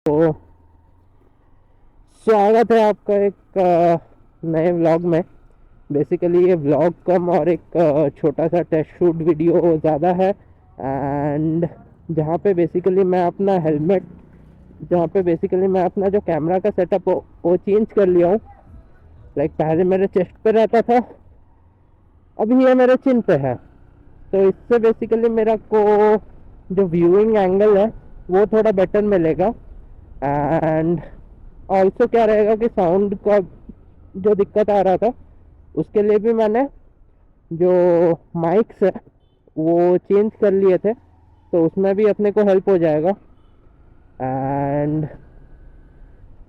तो स्वागत है आपका एक नए व्लॉग में। बेसिकली ये व्लॉग कम और एक छोटा सा टेस्ट शूट वीडियो ज़्यादा है। एंड जहाँ पे बेसिकली मैं अपना हेलमेट जहाँ पे बेसिकली मैं अपना जो कैमरा का सेटअप वो चेंज कर लिया हूँ। लाइक पहले मेरे चेस्ट पे रहता था, अभी ये मेरे चिन पे है। तो इससे बेसिकली मेरा को जो व्यूइंग एंगल है वो थोड़ा बेटर मिलेगा। एंड ऑल्सो क्या रहेगा कि साउंड का जो दिक्कत आ रहा था उसके लिए भी मैंने जो माइक्स है वो चेंज कर लिए थे, तो उसमें भी अपने को हेल्प हो जाएगा। एंड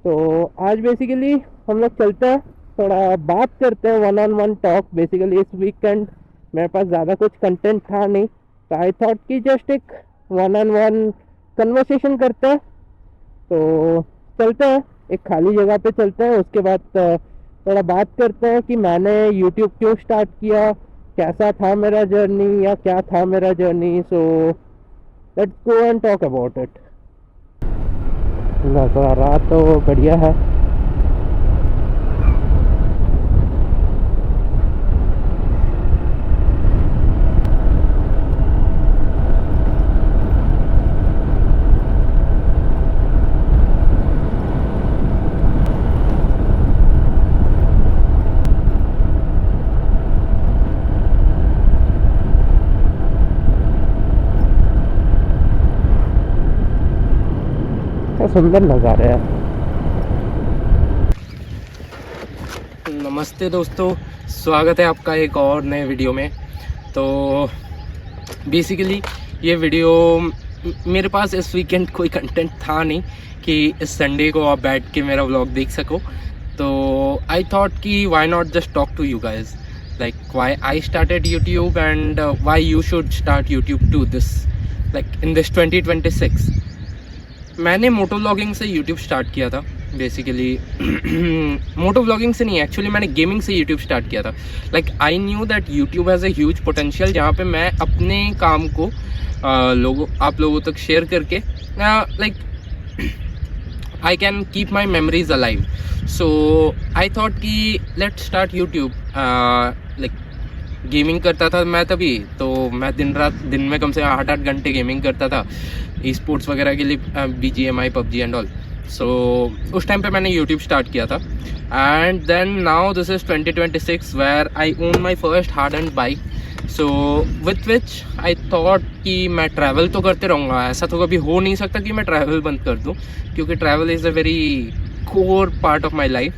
तो आज बेसिकली हम लोग चलते हैं, थोड़ा बात करते हैं, one on one talk. Basically इस वीकेंड मेरे पास ज़्यादा कुछ कंटेंट था नहीं, तो आई थॉट कि जस्ट एक वन ऑन वन कन्वर्सेशन करते हैं। तो चलते हैं, एक खाली जगह पे चलते हैं, उसके बाद थोड़ा बात करते हैं कि मैंने यूट्यूब क्यों स्टार्ट किया, कैसा था मेरा जर्नी या क्या था मेरा journey. So let's go and talk about it. नज़ारा तो बढ़िया है। क्या सुंदर नज़ारे है। नमस्ते दोस्तों, स्वागत है आपका एक और नए वीडियो में। तो बेसिकली ये वीडियो मेरे पास इस वीकेंड कोई कंटेंट था नहीं कि इस संडे को आप बैठ के मेरा व्लॉग देख सको। तो आई थॉट कि why not just talk to you guys, like why I started YouTube and why you should start YouTube to this, like in this 2026। मैंने मोटो व्लॉगिंग से यूट्यूब स्टार्ट किया था बेसिकली। मोटो vlogging से नहीं, actually मैंने gaming से YouTube start किया था। Like I knew that YouTube has a huge potential, जहाँ पे मैं अपने काम को आप लोगों तक शेयर करके like I can keep my memories alive. So I thought कि let start YouTube. Like gaming करता था मैं तभी, तो मैं दिन में कम से कम 8-8 घंटे गेमिंग करता था ई स्पोर्ट्स वगैरह के लिए, BGMI PUBG and all. So उस टाइम पे मैंने यूट्यूब स्टार्ट किया था। And then now this is 2026 where I own my first hard and bike. So with which I thought कि मैं ट्रैवल तो करते रहूँगा, ऐसा तो कभी हो नहीं सकता कि मैं ट्रैवल बंद कर दूँ, क्योंकि travel is a very core part of my life.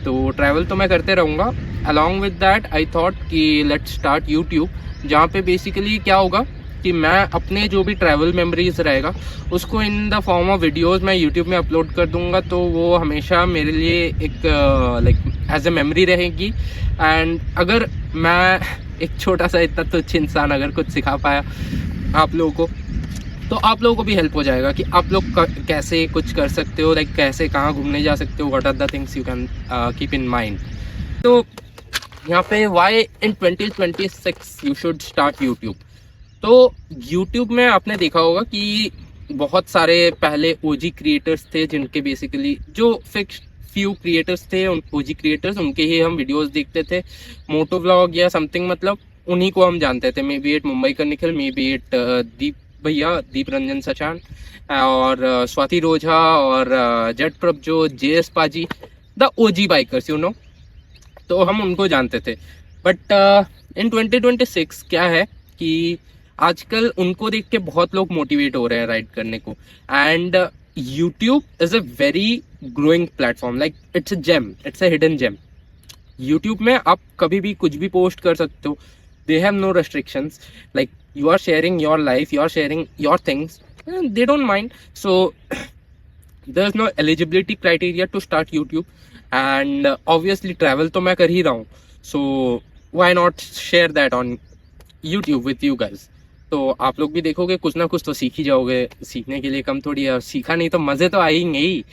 तो ट्रैवल तो मैं करते रहूँगा। Along with that I thought कि लेट स्टार्ट यूट्यूब, जहाँ पे बेसिकली क्या होगा कि मैं अपने जो भी ट्रैवल मेमोरीज रहेगा उसको in the form of videos मैं यूट्यूब में अपलोड कर दूंगा। तो वो हमेशा मेरे लिए एक लाइक एज ए मेमोरी रहेगी। एंड अगर मैं एक छोटा सा इतना तुच्छ इंसान अगर कुछ सिखा पाया आप लोगों को, तो आप लोगों को भी हेल्प हो जाएगा कि आप लोग कैसे कुछ कर सकते हो, लाइक कैसे कहाँ घूमने जा सकते हो, what are the things you can keep in mind. तो यहाँ पे why in 2026 you should start YouTube. तो यूट्यूब में आपने देखा होगा कि बहुत सारे पहले ओजी क्रिएटर्स थे, जिनके बेसिकली जो फिक्स फ्यू क्रिएटर्स थे, ओजी क्रिएटर्स, उनके ही हम वीडियोस देखते थे, मोटो व्लॉग या समथिंग, मतलब उन्हीं को हम जानते थे। मे बी इट मुंबई का निखिल, मे बी इट दीप भैया, दीप रंजन सचान, और स्वाति रोझा, और जट प्रभजोत, JS पाजी, the OG bikers you know. तो हम उनको जानते थे। बट इन 2026 क्या है कि आजकल उनको देख के बहुत लोग मोटिवेट हो रहे हैं राइड करने को। And YouTube is a very growing platform, like it's a gem, it's a hidden gem. YouTube में आप कभी भी कुछ भी पोस्ट कर सकते हो, they have no restrictions, like you are sharing your life, you are sharing your things, they don't mind. So there is no eligibility criteria to start YouTube. And obviously travel तो मैं कर ही रहा हूँ, so why not share that on YouTube with you guys. तो आप लोग भी देखोगे, कुछ ना कुछ तो सीख ही जाओगे, सीखने के लिए कम थोड़ी है, सीखा नहीं तो मज़े तो आएंगे ही।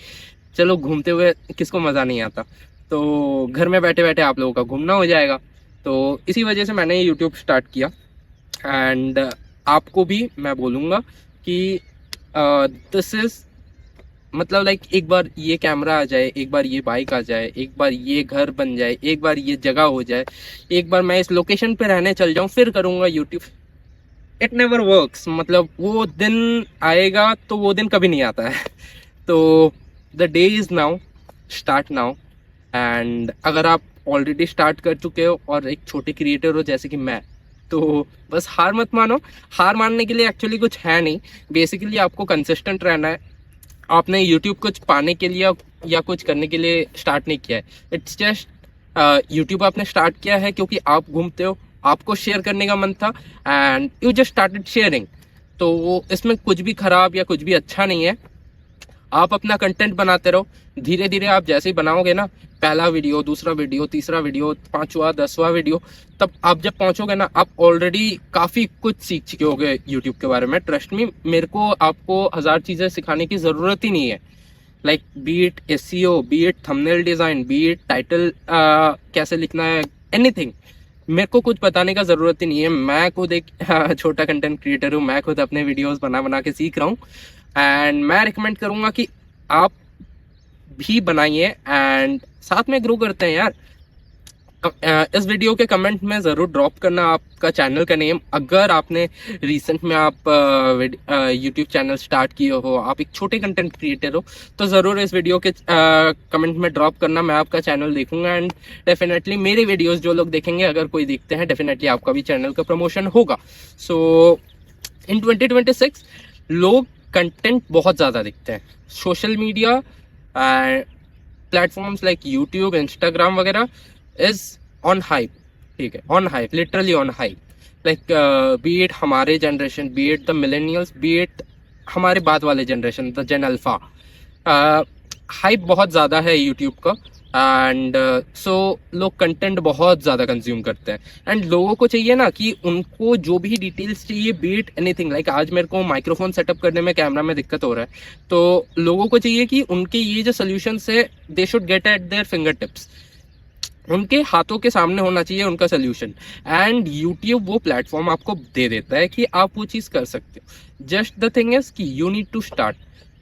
चलो, घूमते हुए किसको मज़ा नहीं आता। तो घर में बैठे बैठे आप लोगों का घूमना हो जाएगा। तो इसी वजह से मैंने यूट्यूब स्टार्ट किया। एंड आपको भी मैं बोलूँगा कि दिस इज़ मतलब लाइक एक बार ये कैमरा आ जाए, एक बार ये बाइक आ जाए, एक बार ये घर बन जाए, एक बार ये जगह हो जाए, एक बार मैं इस लोकेशन पे रहने चल जाऊं, फिर करूंगा यूट्यूब। It never works. मतलब वो दिन आएगा तो वो दिन कभी नहीं आता है। तो the day is now, start now. And अगर आप ऑलरेडी स्टार्ट कर चुके हो और एक छोटे क्रिएटर हो जैसे कि मैं, तो बस हार मत मानो। हार मानने के लिए एक्चुअली कुछ है नहीं। बेसिकली आपको कंसिस्टेंट रहना है। आपने यूट्यूब कुछ पाने के लिए या कुछ करने के लिए स्टार्ट नहीं किया है। इट्स जस्ट यूट्यूब आपने स्टार्ट किया है क्योंकि आप घूमते हो, आपको शेयर करने का मन था and you just started sharing. तो इसमें कुछ भी खराब या कुछ भी अच्छा नहीं है। आप अपना कंटेंट बनाते रहो। धीरे धीरे आप जैसे ही बनाओगे ना, पहला वीडियो, दूसरा वीडियो, तीसरा वीडियो, 5वां 10वां वीडियो, तब आप जब पहुंचोगे ना, आप ऑलरेडी काफी कुछ सीख चुके होगे यूट्यूब के बारे में। ट्रस्ट मी, मेरे को आपको 1000 चीजें सिखाने की जरूरत ही नहीं है। Like be it SEO, B it thumbnail design, B it title कैसे लिखना है, एनीथिंग। मेरे को कुछ बताने का जरूरत ही नहीं है। मैं खुद एक छोटा कंटेंट क्रिएटर हूँ। मैं खुद अपने वीडियोस बना बना के सीख रहा हूँ एंड मैं रिकमेंड करूंगा कि आप भी बनाइए एंड साथ में ग्रो करते हैं यार। इस वीडियो के कमेंट में ज़रूर ड्रॉप करना आपका चैनल का नेम। अगर आपने रिसेंट में आप यूट्यूब चैनल स्टार्ट किए हो, आप एक छोटे कंटेंट क्रिएटर हो, तो ज़रूर इस वीडियो के कमेंट में ड्रॉप करना। मैं आपका चैनल देखूंगा एंड डेफिनेटली मेरे वीडियोस जो लोग देखेंगे, अगर कोई देखते हैं, डेफिनेटली आपका भी चैनल का प्रमोशन होगा। सो इन 2026 लोग कंटेंट बहुत ज़्यादा दिखते हैं। Social media platforms like YouTube, Instagram वगैरह इज ऑन हाइप। ठीक है, on hype, literally on hype. Like be it हमारे generation, be it the millennials, be it हमारे बाद वाले generation, the gen alpha, hype बहुत ज़्यादा है यूट्यूब का। एंड सो लोग कंटेंट बहुत ज़्यादा कंज्यूम करते हैं एंड लोगों को चाहिए ना कि उनको जो भी डिटेल्स चाहिए, बीट एनीथिंग। लाइक आज मेरे को माइक्रोफोन सेटअप करने में, कैमरा में दिक्कत हो रहा है, तो लोगों को चाहिए कि उनके ये जो सोल्यूशंस है, they should get eight there finger tips. उनके हाथों के सामने होना चाहिए उनका सोल्यूशन। एंड यूट्यूब वो प्लेटफॉर्म आपको दे देता है कि आप वो चीज़ कर सकते हो। जस्ट द थिंग इज कि यू नीड टू स्टार्ट।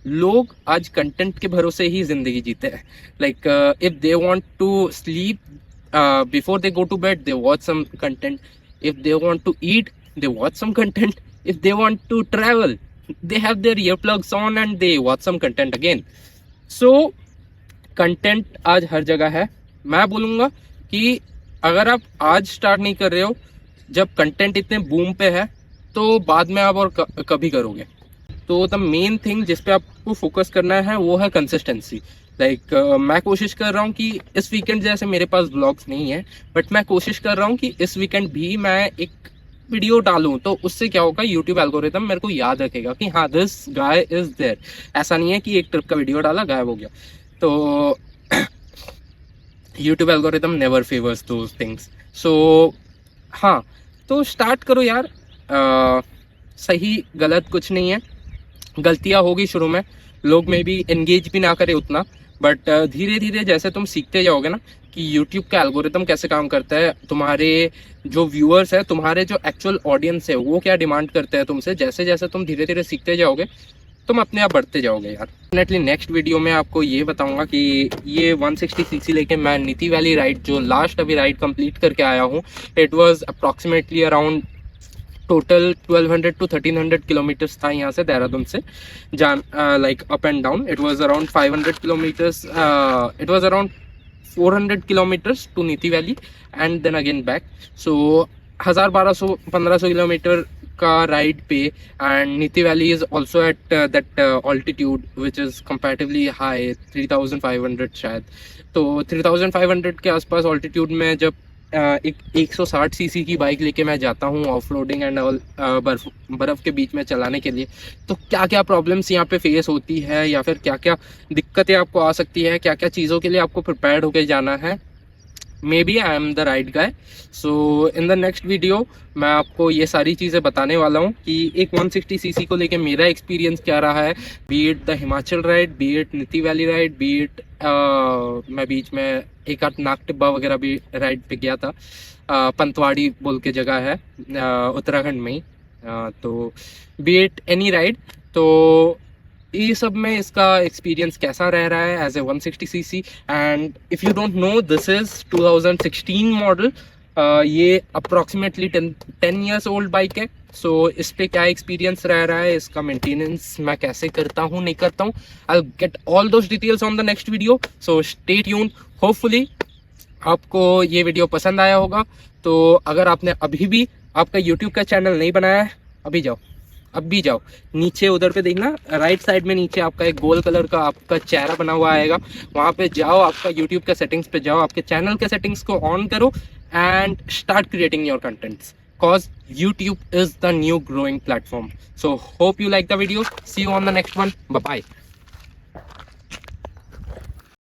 लोग आज कंटेंट के भरोसे ही जिंदगी जीते हैं। Like if they want to sleep, before they go to bed, they watch some content. If they want to eat, they watch some content. If they want to travel, they have their ear plugs on and they watch some content again. So content आज हर जगह है। मैं बोलूँगा कि अगर आप आज स्टार्ट नहीं कर रहे हो, जब कंटेंट इतने बूम पे है, तो बाद में आप और कभी करोगे। तो द मेन थिंग जिस पे आपको फोकस करना है वो है कंसिस्टेंसी। लाइक मैं कोशिश कर रहा हूँ कि इस वीकेंड, जैसे मेरे पास व्लॉग्स नहीं है, बट मैं कोशिश कर रहा हूँ कि इस वीकेंड भी मैं एक वीडियो डालूं। तो उससे क्या होगा, यूट्यूब एल्गोरिथम मेरे को याद रखेगा कि हाँ, दिस गाय इज देयर। ऐसा नहीं है कि एक ट्रिप का वीडियो डाला, गायब हो गया। तो YouTube algorithm never favours those things. So हाँ, तो स्टार्ट करो यार। सही गलत कुछ नहीं है। गलतियां होगी शुरू में, लोग में भी एंगेज भी ना करे उतना, बट धीरे धीरे जैसे तुम सीखते जाओगे ना कि यूट्यूब का एल्गोरिथम कैसे काम करता है, तुम्हारे जो व्यूअर्स है, तुम्हारे जो एक्चुअल ऑडियंस है, वो क्या डिमांड करते हैं तुमसे, जैसे जैसे तुम धीरे धीरे सीखते जाओगे, तुम अपने आप बढ़ते जाओगे यार। डेफिनेटली नेक्स्ट वीडियो में आपको ये बताऊंगा कि ये 160 सीसी लेके मैं नीति वैली राइड, जो लास्ट अभी राइड कंप्लीट करके आया हूँ, it was approximately around total 1200 to 1300 kilometres था यहाँ से, देहरादून से जान, like up and down. It was around 500 kilometres, it was around 400 kilometres to Niti valley and then again back. So 1200-1500 kilometre का राइड पे, and Niti valley is also at that altitude which is comparatively high, 3500 शायद। तो 3500 के आसपास altitude में जब एक 160 CC की बाइक लेके मैं जाता हूँ ऑफ रोडिंग एंड ऑल, बर्फ़ के बीच में चलाने के लिए, तो क्या क्या प्रॉब्लम्स यहाँ पे फेस होती है, या फिर क्या क्या दिक्कतें आपको आ सकती है, क्या क्या चीज़ों के लिए आपको प्रिपेयर्ड होकर जाना है। Maybe I am the right guy. So in the next video मैं आपको ये सारी चीज़ें बताने वाला हूँ कि एक 160 सीसी को लेके मेरा एक्सपीरियंस क्या रहा है, B it the Himachal ride, B it नीति वैली राइड, बी इट मैं बीच में एक आध नाग टिब्बा वगैरह भी राइड पे गया था। पंतवाड़ी बोल के जगह है उत्तराखंड में ही। तो बी इट एनी राइड, तो ये सब में इसका एक्सपीरियंस कैसा रह रहा है as a 160cc। And if you don't know, this is 2016 model. ये अप्रॉक्सीमेटली 10 ईयर्स ओल्ड बाइक है। सो इस पे क्या एक्सपीरियंस रह रहा है, इसका मेंटेनेंस मैं कैसे करता हूँ नहीं करता हूँ, I will get all those details on the next video. So stay tune. Hopefully आपको ये वीडियो पसंद आया होगा। तो अगर आपने अभी भी आपका यूट्यूब का चैनल नहीं बनाया है, अभी जाओ, अब भी जाओ नीचे, उधर पे देखना राइट साइड में नीचे आपका एक गोल कलर का आपका चेहरा बना हुआ आएगा, वहाँ पे जाओ, आपका यूट्यूब के सेटिंग्स पे जाओ, आपके चैनल के सेटिंग्स को ऑन करो and start creating your contents, cause YouTube is the new growing platform. So hope you like the video. See you on the next one. Bye bye.